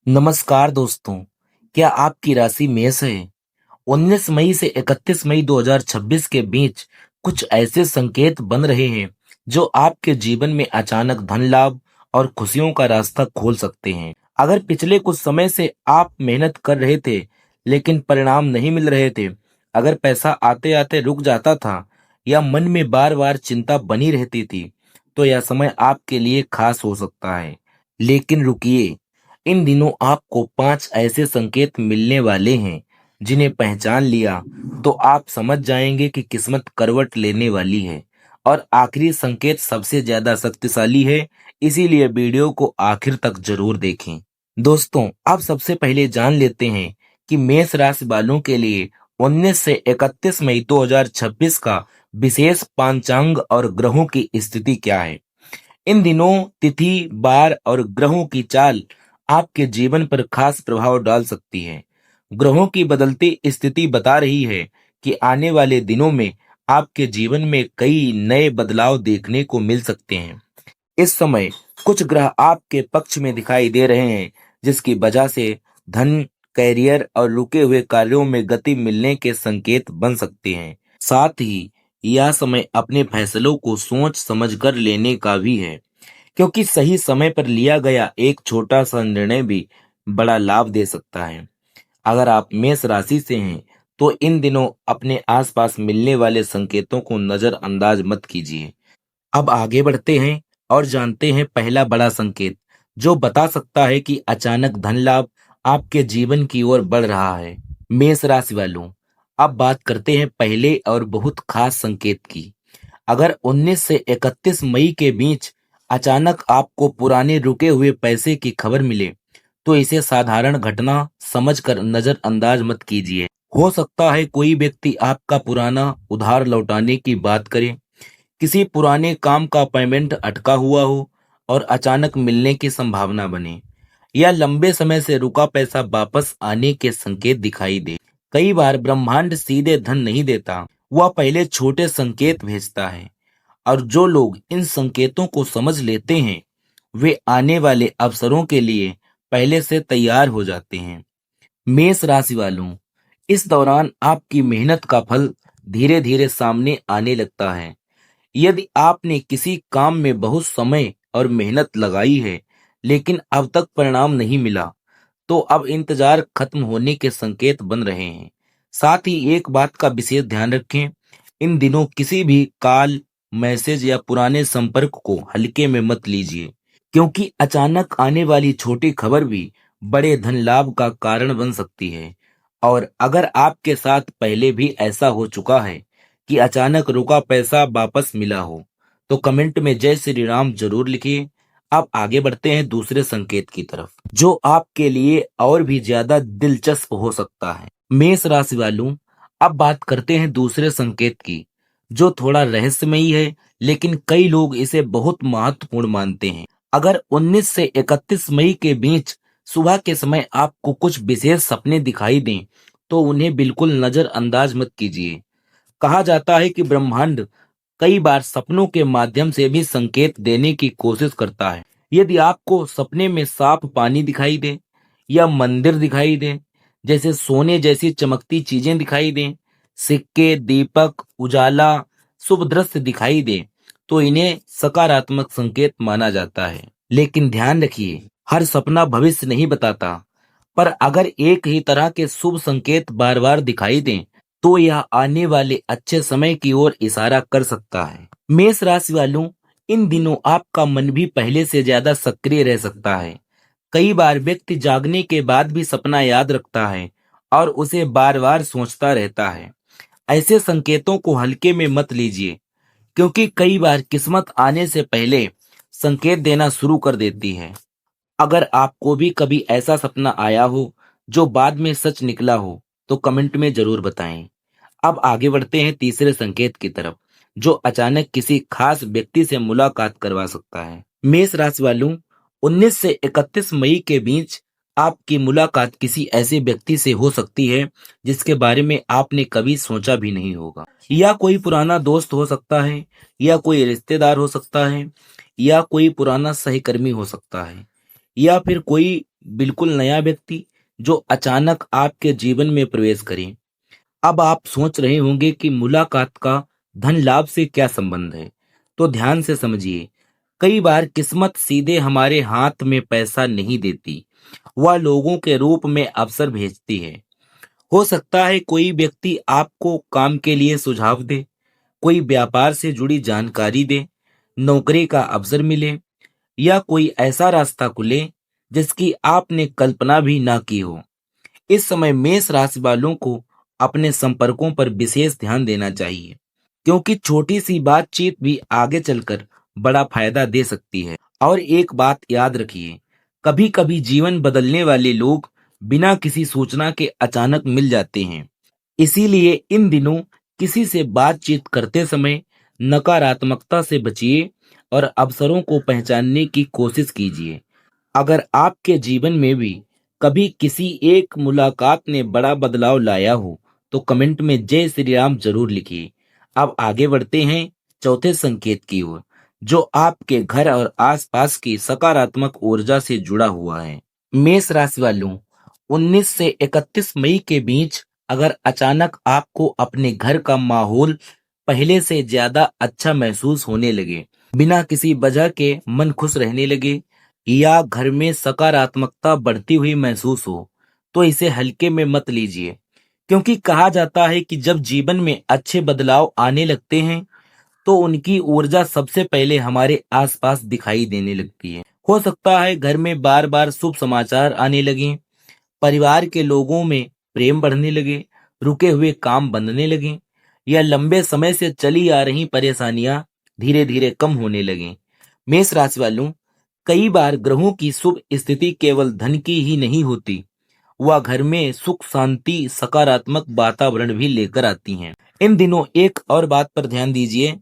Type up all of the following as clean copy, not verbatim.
नमस्कार दोस्तों, क्या आपकी राशि मेष है? 19 मई से 31 मई 2026 के बीच कुछ ऐसे संकेत बन रहे हैं जो आपके जीवन में अचानक धन लाभ और खुशियों का रास्ता खोल सकते हैं। अगर पिछले कुछ समय से आप मेहनत कर रहे थे लेकिन परिणाम नहीं मिल रहे थे, अगर पैसा आते आते रुक जाता था या मन में बार बार चिंता बनी रहती थी, तो यह समय आपके लिए खास हो सकता है। लेकिन रुकिए, इन दिनों आपको 5 ऐसे संकेत मिलने वाले हैं जिन्हें पहचान लिया तो आप समझ जाएंगे कि किस्मत करवट लेने वाली है। और आखिरी संकेत सबसे ज्यादा शक्तिशाली है, इसीलिए वीडियो को आखिर तक जरूर देखें। दोस्तों, अब सबसे पहले जान लेते हैं कि मेष राशि वालों के लिए 19 से 31 मई 2026 का विशेष पंचांग और ग्रहों की स्थिति क्या है। इन दिनों तिथि, बार और ग्रहों की चाल आपके जीवन पर खास प्रभाव डाल सकती है। ग्रहों की बदलती स्थिति बता रही है कि आने वाले दिनों में आपके जीवन में कई नए बदलाव देखने को मिल सकते हैं। इस समय कुछ ग्रह आपके पक्ष में दिखाई दे रहे हैं, जिसकी वजह से धन, कैरियर और रुके हुए कार्यों में गति मिलने के संकेत बन सकते हैं। साथ ही यह समय अपने फैसलों को सोच समझ कर लेने का भी है, क्योंकि सही समय पर लिया गया एक छोटा सा निर्णय भी बड़ा लाभ दे सकता है। अगर आप मेष राशि से हैं, तो इन दिनों अपने आसपास मिलने वाले संकेतों को नजरअंदाज मत कीजिए। अब आगे बढ़ते हैं और जानते हैं पहला बड़ा संकेत जो बता सकता है कि अचानक धन लाभ आपके जीवन की ओर बढ़ रहा है। मेष राशि वालों, अब बात करते हैं पहले और बहुत खास संकेत की। अगर 19 से 31 मई के बीच अचानक आपको पुराने रुके हुए पैसे की खबर मिले, तो इसे साधारण घटना समझकर नजरअंदाज मत कीजिए। हो सकता है कोई व्यक्ति आपका पुराना उधार लौटाने की बात करे, किसी पुराने काम का पेमेंट अटका हुआ हो और अचानक मिलने की संभावना बने, या लंबे समय से रुका पैसा वापस आने के संकेत दिखाई दे। कई बार ब्रह्मांड सीधे धन नहीं देता, वह पहले छोटे संकेत भेजता है, और जो लोग इन संकेतों को समझ लेते हैं वे आने वाले अवसरों के लिए पहले से तैयार हो जाते हैं। मेष राशि वालों, इस दौरान आपकी मेहनत का फल धीरे धीरे सामने आने लगता है। यदि आपने किसी काम में बहुत समय और मेहनत लगाई है लेकिन अब तक परिणाम नहीं मिला, तो अब इंतजार खत्म होने के संकेत बन रहे हैं। साथ ही एक बात का विशेष ध्यान रखें, इन दिनों किसी भी कॉल, मैसेज या पुराने संपर्क को हल्के में मत लीजिए, क्योंकि अचानक आने वाली छोटी खबर भी बड़े धन लाभ का कारण बन सकती है। और अगर आपके साथ पहले भी ऐसा हो चुका है कि अचानक रुका पैसा वापस मिला हो, तो कमेंट में जय श्री राम जरूर लिखिए। अब आगे बढ़ते हैं दूसरे संकेत की तरफ, जो आपके लिए और भी ज्यादा दिलचस्प हो सकता है। मेष राशि वालों, अब बात करते हैं दूसरे संकेत की, जो थोड़ा रहस्यमयी है, लेकिन कई लोग इसे बहुत महत्वपूर्ण मानते हैं। अगर 19 से 31 मई के बीच सुबह के समय आपको कुछ विशेष सपने दिखाई दें, तो उन्हें बिल्कुल नजरअंदाज मत कीजिए। कहा जाता है कि ब्रह्मांड कई बार सपनों के माध्यम से भी संकेत देने की कोशिश करता है। यदि आपको सपने में साफ पानी दिखाई दे या मंदिर दिखाई दे, जैसे सोने जैसी चमकती चीजें दिखाई दें, सिक्के, दीपक, उजाला, शुभ दृश्य दिखाई दे, तो इन्हें सकारात्मक संकेत माना जाता है। लेकिन ध्यान रखिए, हर सपना भविष्य नहीं बताता, पर अगर एक ही तरह के शुभ संकेत बार बार दिखाई दें, तो यह आने वाले अच्छे समय की ओर इशारा कर सकता है। मेष राशि वालों, इन दिनों आपका मन भी पहले से ज्यादा सक्रिय रह सकता है। कई बार व्यक्ति जागने के बाद भी सपना याद रखता है और उसे बार बार सोचता रहता है। ऐसे संकेतों को हल्के में मत लीजिए, क्योंकि कई बार किस्मत आने से पहले संकेत देना शुरू कर देती है। अगर आपको भी कभी ऐसा सपना आया हो जो बाद में सच निकला हो, तो कमेंट में जरूर बताएं। अब आगे बढ़ते हैं तीसरे संकेत की तरफ, जो अचानक किसी खास व्यक्ति से मुलाकात करवा सकता है। मेष राशि वालों, 19 से 31 मई के बीच आपकी मुलाकात किसी ऐसे व्यक्ति से हो सकती है जिसके बारे में आपने कभी सोचा भी नहीं होगा। या कोई पुराना दोस्त हो सकता है, या कोई रिश्तेदार हो सकता है, या कोई पुराना सहकर्मी हो सकता है। या फिर कोई बिल्कुल नया व्यक्ति जो अचानक आपके जीवन में प्रवेश करे। अब आप सोच रहे होंगे कि मुलाकात का धन लाभ से क्या संबंध है, तो ध्यान से समझिए। कई बार किस्मत सीधे हमारे हाथ में पैसा नहीं देती, वह लोगों के रूप में अवसर भेजती है। हो सकता है कोई व्यक्ति आपको काम के लिए सुझाव दे, कोई व्यापार से जुड़ी जानकारी दे, नौकरी का अवसर मिले, या कोई ऐसा रास्ता खुले जिसकी आपने कल्पना भी ना की हो। इस समय मेष राशि वालों को अपने संपर्कों पर विशेष ध्यान देना चाहिए, क्योंकि छोटी सी बातचीत भी आगे चलकर बड़ा फायदा दे सकती है। और एक बात याद रखिए, कभी कभी जीवन बदलने वाले लोग बिना किसी सूचना के अचानक मिल जाते हैं। इसीलिए इन दिनों किसी से बातचीत करते समय नकारात्मकता से बचिए और अवसरों को पहचानने की कोशिश कीजिए। अगर आपके जीवन में भी कभी किसी एक मुलाकात ने बड़ा बदलाव लाया हो, तो कमेंट में जय श्री राम जरूर लिखिए। अब आगे बढ़ते हैं चौथे संकेत की ओर, जो आपके घर और आसपास की सकारात्मक ऊर्जा से जुड़ा हुआ है। मेष राशि वालों, 19 से 31 मई के बीच अगर अचानक आपको अपने घर का माहौल पहले से ज्यादा अच्छा महसूस होने लगे, बिना किसी वजह के मन खुश रहने लगे, या घर में सकारात्मकता बढ़ती हुई महसूस हो, तो इसे हल्के में मत लीजिए। क्योंकि कहा जाता है कि जब जीवन में अच्छे बदलाव आने लगते हैं, तो उनकी ऊर्जा सबसे पहले हमारे आसपास दिखाई देने लगती है। हो सकता है घर में बार बार शुभ समाचार आने लगे, परिवार के लोगों में प्रेम बढ़ने लगे, रुके हुए काम बनने लगे, या लंबे समय से चली आ रही परेशानियां धीरे धीरे कम होने लगे। मेष राशि वालों, कई बार ग्रहों की शुभ स्थिति केवल धन की ही नहीं होती, वह घर में सुख शांति सकारात्मक वातावरण भी लेकर आती हैं। इन दिनों एक और बात पर ध्यान दीजिए,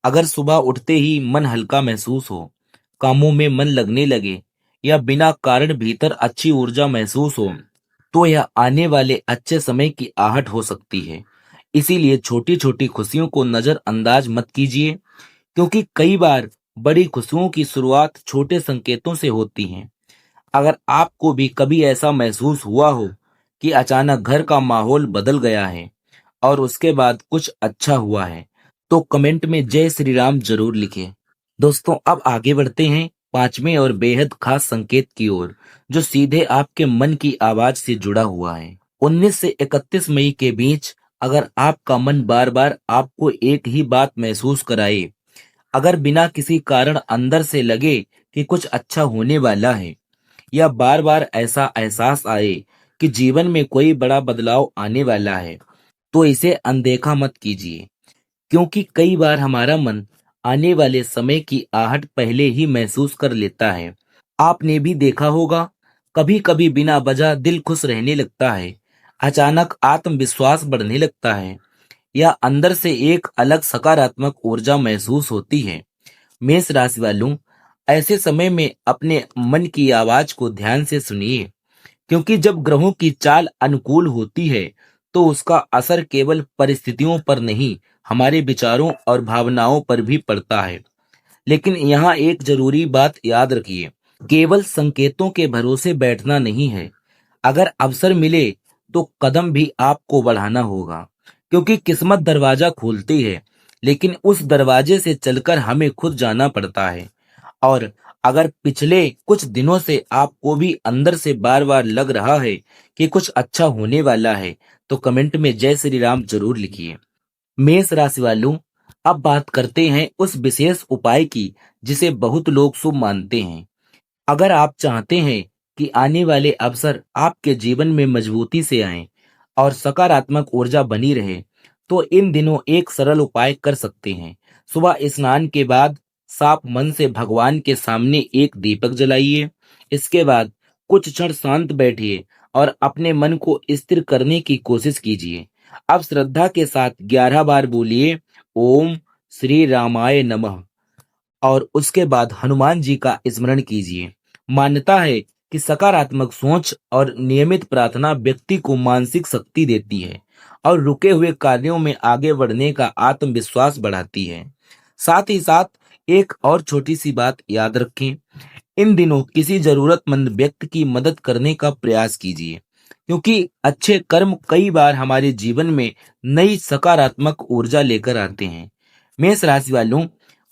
अगर सुबह उठते ही मन हल्का महसूस हो, कामों में मन लगने लगे, या बिना कारण भीतर अच्छी ऊर्जा महसूस हो, तो यह आने वाले अच्छे समय की आहट हो सकती है। इसीलिए छोटी छोटी खुशियों को नजरअंदाज मत कीजिए, क्योंकि कई बार बड़ी खुशियों की शुरुआत छोटे संकेतों से होती हैं। अगर आपको भी कभी ऐसा महसूस हुआ हो कि अचानक घर का माहौल बदल गया है और उसके बाद कुछ अच्छा हुआ है, तो कमेंट में जय श्री राम जरूर लिखें। दोस्तों, अब आगे बढ़ते हैं पांचवें और बेहद खास संकेत की ओर, जो सीधे आपके मन की आवाज से जुड़ा हुआ है। 19 से 31 मई के बीच अगर आपका मन बार बार आपको एक ही बात महसूस कराए, अगर बिना किसी कारण अंदर से लगे कि कुछ अच्छा होने वाला है, या बार बार ऐसा एहसास आए कि जीवन में कोई बड़ा बदलाव आने वाला है, तो इसे अनदेखा मत कीजिए। क्योंकि कई बार हमारा मन आने वाले समय की आहट पहले ही महसूस कर लेता है। आपने भी देखा होगा, कभी कभी बिना वजह दिल खुश रहने लगता है, अचानक आत्मविश्वास बढ़ने लगता है, या अंदर से एक अलग सकारात्मक ऊर्जा महसूस होती है। मेष राशि वालों, ऐसे समय में अपने मन की आवाज को ध्यान से सुनिए, क्योंकि जब ग्रहों की चाल अनुकूल होती है, तो उसका असर केवल परिस्थितियों पर नहीं, हमारे विचारों और भावनाओं पर भी पड़ता है। लेकिन यहाँ एक जरूरी बात याद रखिए, केवल संकेतों के भरोसे बैठना नहीं है। अगर अवसर मिले, तो कदम भी आपको बढ़ाना होगा, क्योंकि किस्मत दरवाजा खोलती है, लेकिन उस दरवाजे से चलकर हमें खुद जाना पड़ता है। और अगर पिछले कुछ दिनों से आपको भी अंदर से बार बार लग रहा है कि कुछ अच्छा होने वाला है, तो कमेंट में जय श्री राम जरूर लिखिए। मेष राशि वालों, अब बात करते हैं उस विशेष उपाय की जिसे बहुत लोग शुभ मानते हैं। अगर आप चाहते हैं कि आने वाले अवसर आपके जीवन में मजबूती से आएं और सकारात्मक ऊर्जा बनी रहे, तो इन दिनों एक सरल उपाय कर सकते हैं। सुबह स्नान के बाद साफ मन से भगवान के सामने एक दीपक जलाइए। इसके बाद कुछ क्षण शांत बैठिए और अपने मन को स्थिर करने की कोशिश कीजिए। अब श्रद्धा के साथ 11 बार बोलिए, ओम श्री रामाय नमः, और उसके बाद हनुमान जी का स्मरण कीजिए। मान्यता है कि सकारात्मक सोच और नियमित प्रार्थना व्यक्ति को मानसिक शक्ति देती है और रुके हुए कार्यों में आगे बढ़ने का आत्मविश्वास बढ़ाती है। साथ ही साथ एक और छोटी सी बात याद रखें, इन दिनों किसी जरूरतमंद व्यक्ति की मदद करने का प्रयास कीजिए, क्योंकि अच्छे कर्म कई बार हमारे जीवन में नई सकारात्मक ऊर्जा लेकर आते हैं। मेष राशि वालों,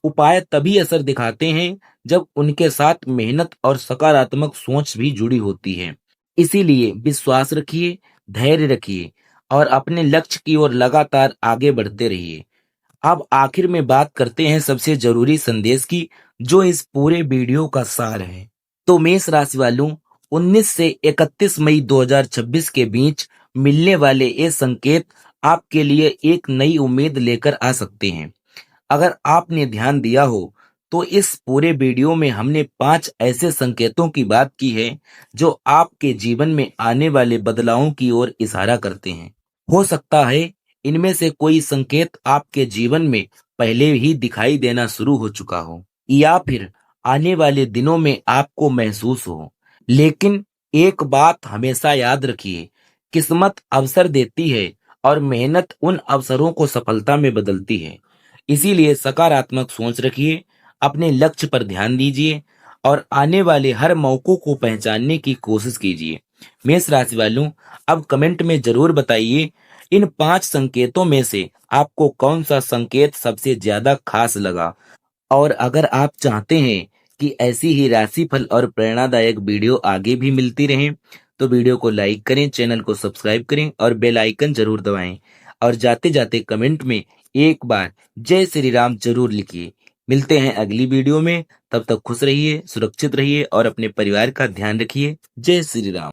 उपाय तभी असर दिखाते हैं जब उनके साथ मेहनत और सकारात्मक सोच भी जुड़ी होती है। इसीलिए विश्वास रखिए, धैर्य रखिए और अपने लक्ष्य की ओर लगातार आगे बढ़ते रहिए। अब आखिर में बात करते हैं सबसे जरूरी संदेश की, जो इस पूरे वीडियो का सार है। तो मेष राशि वालों, 19 से 31 मई 2026 के बीच मिलने वाले ये संकेत आपके लिए एक नई उम्मीद लेकर आ सकते हैं। अगर आपने ध्यान दिया हो, तो इस पूरे वीडियो में हमने 5 ऐसे संकेतों की बात की है जो आपके जीवन में आने वाले बदलावों की ओर इशारा करते हैं। हो सकता है इनमें से कोई संकेत आपके जीवन में पहले ही दिखाई देना शुरू हो चुका हो, या फिर आने वाले दिनों में आपको महसूस हो। लेकिन एक बात हमेशा याद रखिए, किस्मत अवसर देती है और मेहनत उन अवसरों को सफलता में बदलती है। इसीलिए सकारात्मक सोच रखिए, अपने लक्ष्य पर ध्यान दीजिए और आने वाले हर मौकों को पहचानने की कोशिश कीजिए। मेष राशि वालों, अब कमेंट में जरूर बताइए, इन 5 संकेतों में से आपको कौन सा संकेत सबसे ज्यादा खास लगा। और अगर आप चाहते हैं कि ऐसी ही राशिफल और प्रेरणादायक वीडियो आगे भी मिलती रहें, तो वीडियो को लाइक करें, चैनल को सब्सक्राइब करें और बेल आइकन जरूर दबाएं। और जाते जाते कमेंट में एक बार जय श्री राम जरूर लिखिए। मिलते हैं अगली वीडियो में, तब तक खुश रहिए, सुरक्षित रहिए और अपने परिवार का ध्यान रखिए। जय श्री राम।